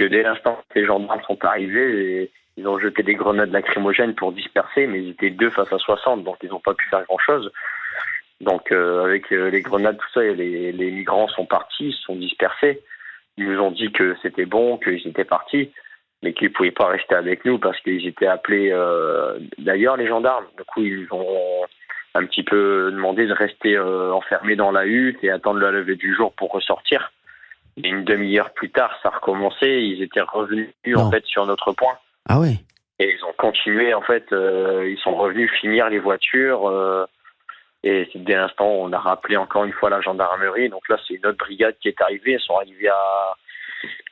que dès l'instant que les gendarmes sont arrivés, ils ont jeté des grenades lacrymogènes pour disperser, mais ils étaient 2 face à 60, donc ils n'ont pas pu faire grand-chose. Donc avec les grenades, tout ça, les migrants sont partis, se sont dispersés. Ils nous ont dit que c'était bon, qu'ils étaient partis, mais qu'ils ne pouvaient pas rester avec nous parce qu'ils étaient appelés d'ailleurs, les gendarmes. Du coup, ils nous ont un petit peu demandé de rester enfermés dans la hutte et attendre la levée du jour pour ressortir. Et une demi-heure plus tard, ça a recommencé. Ils étaient revenus en Non. fait sur notre point. Ah ouais. Et ils ont continué, en fait, ils sont revenus finir les voitures. Et dès l'instant, on a rappelé encore une fois la gendarmerie. Donc là, c'est une autre brigade qui est arrivée. Ils sont arrivés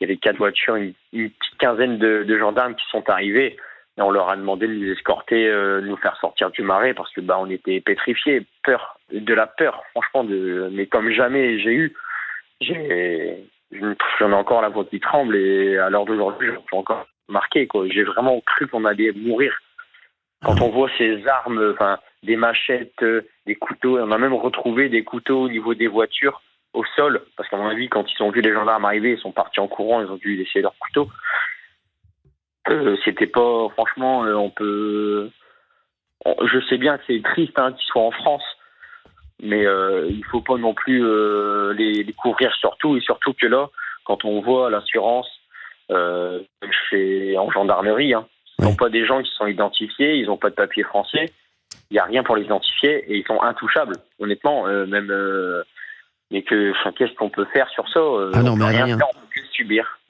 il y avait 4 voitures, une petite quinzaine de gendarmes qui sont arrivés. Et on leur a demandé de nous escorter, de nous faire sortir du marais parce que on était pétrifiés, de la peur, franchement, mais comme jamais j'ai eu. J'en ai encore la voix qui tremble et à l'heure d'aujourd'hui, je suis encore marqué, quoi. J'ai vraiment cru qu'on allait mourir. Ah Quand on ouais. voit ces armes, enfin, des machettes, des couteaux, on a même retrouvé des couteaux au niveau des voitures, au sol, parce qu'à mon avis, quand ils ont vu les gendarmes arriver, ils sont partis en courant, ils ont dû laisser leurs couteaux. C'était pas, franchement, je sais bien que c'est triste qu'ils soient en France, mais il faut pas non plus les couvrir surtout, et surtout que là, quand on voit l'assurance en gendarmerie, ce ne sont Ouais. pas des gens qui sont identifiés, ils n'ont pas de papier français, il n'y a rien pour les identifier et ils sont intouchables, honnêtement, même. Mais qu'est-ce qu'on peut faire sur ça? Ah On non, peut mais rien Adrien, faire, on peut que subir.